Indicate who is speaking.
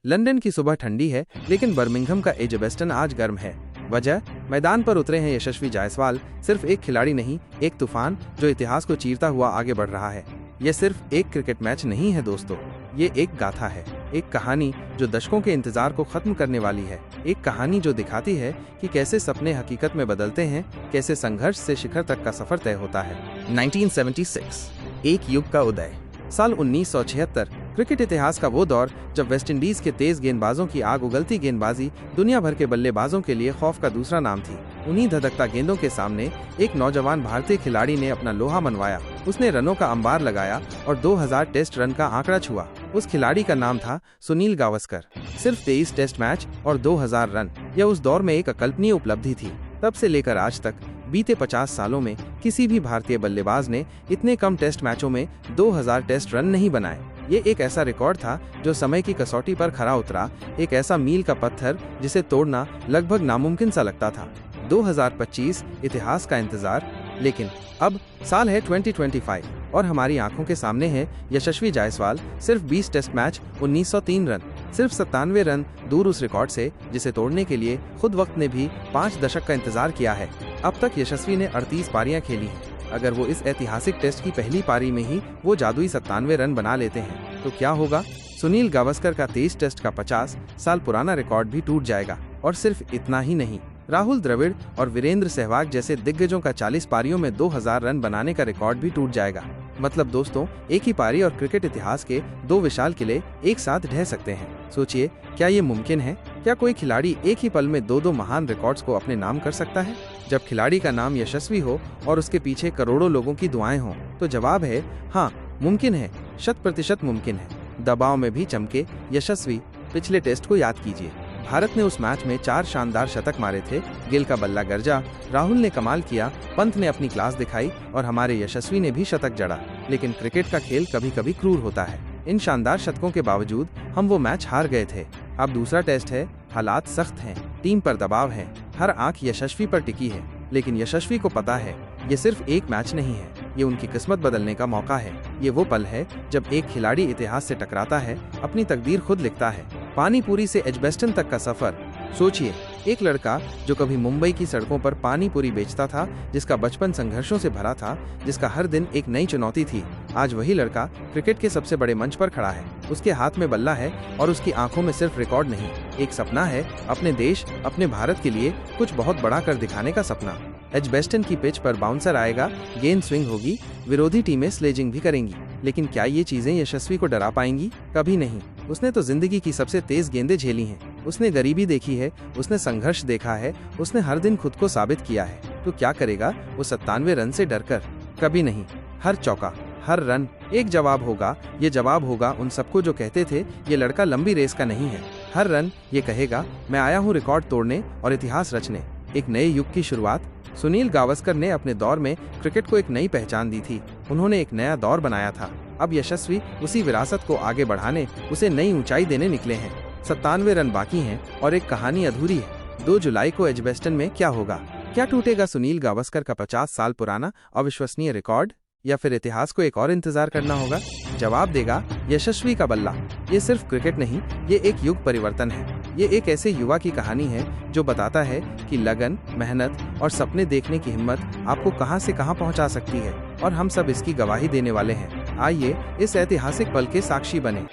Speaker 1: London की सुबह ठंडी है, लेकिन बर्मिंघम का एजबेस्टन आज गर्म है। वजह, मैदान पर उतरे हैं यशस्वी जायसवाल, सिर्फ एक खिलाड़ी नहीं, एक तूफान जो इतिहास को चीरता हुआ आगे बढ़ रहा है। ये सिर्फ एक क्रिकेट मैच नहीं है दोस्तों, ये एक गाथा है, एक कहानी जो दशकों के इंतजार को खत्म करने वाली है। एक कहानी जो दिखाती है कि कैसे सपने हकीकत में बदलते हैं, कैसे संघर्ष से शिखर तक का सफर तय होता है। 1976, एक युग का उदय। साल 1976, क्रिकेट इतिहास का वो दौर जब वेस्टइंडीज के तेज गेंदबाजों की आग उगलती गेंदबाजी दुनिया भर के बल्लेबाजों के लिए खौफ का दूसरा नाम थी। उन्हीं धधकता गेंदों के सामने एक नौजवान भारतीय खिलाड़ी ने अपना लोहा मनवाया। उसने रनों का अंबार लगाया और 2000 टेस्ट रन का आंकड़ा छुआ। उस खिलाड़ी का नाम था सुनील गावस्कर। सिर्फ 23 टेस्ट मैच और 2000 रन, यह उस दौर में एक अकल्पनीय उपलब्धि थी। तब से लेकर आज तक बीते 50 सालों में किसी भी भारतीय बल्लेबाज ने इतने कम टेस्ट मैचों में 2000 टेस्ट रन नहीं बनाए। ये एक ऐसा रिकॉर्ड था जो समय की कसौटी पर खरा उतरा, एक ऐसा मील का पत्थर जिसे तोड़ना लगभग नामुमकिन सा लगता था। 2025 इतिहास का इंतजार, लेकिन अब साल है 2025 और हमारी आंखों के सामने है यशस्वी जायसवाल। सिर्फ 20 टेस्ट मैच, 1903 रन, सिर्फ 97 रन दूर उस रिकॉर्ड से जिसे तोड़ने के लिए खुद वक्त ने भी 5 दशक का इंतजार किया है। अब तक यशस्वी ने 38 पारियां खेली हैं। अगर वो इस ऐतिहासिक टेस्ट की पहली पारी में ही वो जादुई 97 रन बना लेते हैं तो क्या होगा? सुनील गावस्कर का 23 टेस्ट का 50 साल पुराना रिकॉर्ड भी टूट जाएगा। और सिर्फ इतना ही नहीं, राहुल द्रविड़ और वीरेंद्र सहवाग जैसे दिग्गजों का 40 पारियों में 2000 रन बनाने का रिकॉर्ड भी टूट जाएगा। मतलब दोस्तों, एक ही पारी और क्रिकेट इतिहास के 2 विशाल किले एक साथ ढह सकते हैं। सोचिए, क्या ये मुमकिन है? क्या कोई खिलाड़ी एक ही पल में 2 महान रिकॉर्ड्स को अपने नाम कर सकता है? जब खिलाड़ी का नाम यशस्वी हो और उसके पीछे करोड़ों लोगों की दुआएं हों, तो जवाब है हाँ, मुमकिन है, 100% मुमकिन है। दबाव में भी चमके यशस्वी। पिछले टेस्ट को याद कीजिए, भारत ने उस मैच में 4 शानदार शतक मारे थे। गिल का बल्ला गरजा, राहुल ने कमाल किया, पंत ने अपनी क्लास दिखाई और हमारे यशस्वी ने भी शतक जड़ा। लेकिन क्रिकेट का खेल कभी कभी क्रूर होता है। इन शानदार शतकों के बावजूद हम वो मैच हार गए थे। अब दूसरा टेस्ट है, हालात सख्त हैं, टीम पर दबाव है, हर आंख यशस्वी पर टिकी है। लेकिन यशस्वी को पता है ये सिर्फ एक मैच नहीं है, ये उनकी किस्मत बदलने का मौका है। ये वो पल है जब एक खिलाड़ी इतिहास से टकराता है, अपनी तकदीर खुद लिखता है। पानीपुरी से एजबेस्टन तक का सफर। सोचिए, एक लड़का जो कभी मुंबई की सड़कों पर पानीपुरी बेचता था, जिसका बचपन संघर्षों से भरा था, जिसका हर दिन एक नई चुनौती थी, आज वही लड़का क्रिकेट के सबसे बड़े मंच पर खड़ा है। उसके हाथ में बल्ला है और उसकी आंखों में सिर्फ रिकॉर्ड नहीं, एक सपना है, अपने देश, अपने भारत के लिए कुछ बहुत बड़ा कर दिखाने का सपना। एजबेस्टन की पिच पर बाउंसर आएगा, गेंद स्विंग होगी, विरोधी टीमें स्लेजिंग भी करेंगी। लेकिन क्या ये चीजें यशस्वी को डरा पाएंगी? कभी नहीं। उसने तो जिंदगी की सबसे तेज गेंदें झेली हैं, उसने गरीबी देखी है, उसने संघर्ष देखा है, उसने हर दिन खुद को साबित किया है। तो क्या करेगा वो 97 रन से डरकर? कभी नहीं। हर चौका, हर रन एक जवाब होगा। ये जवाब होगा उन सबको जो कहते थे ये लड़का लंबी रेस का नहीं है। हर रन ये कहेगा, मैं आया हूँ रिकॉर्ड तोड़ने और इतिहास रचने। एक नए युग की शुरुआत। सुनील गावस्कर ने अपने दौर में क्रिकेट को एक नई पहचान दी थी, उन्होंने एक नया दौर बनाया था। अब यशस्वी उसी विरासत को आगे बढ़ाने, उसे नई ऊंचाई देने निकले हैं। 97 रन बाकी हैं और एक कहानी अधूरी है। 2 जुलाई को एजबेस्टन में क्या होगा? क्या टूटेगा सुनील गावस्कर का 50 साल पुराना अविश्वसनीय रिकॉर्ड, या फिर इतिहास को एक और इंतजार करना होगा? जवाब देगा यशस्वी का बल्ला। ये सिर्फ क्रिकेट नहीं, ये एक युग परिवर्तन है। ये एक ऐसे युवा की कहानी है जो बताता है कि लगन, मेहनत और सपने देखने की हिम्मत आपको कहां से कहां पहुंचा सकती है, और हम सब इसकी गवाही देने वाले हैं। आइए इस ऐतिहासिक पल के साक्षी बने।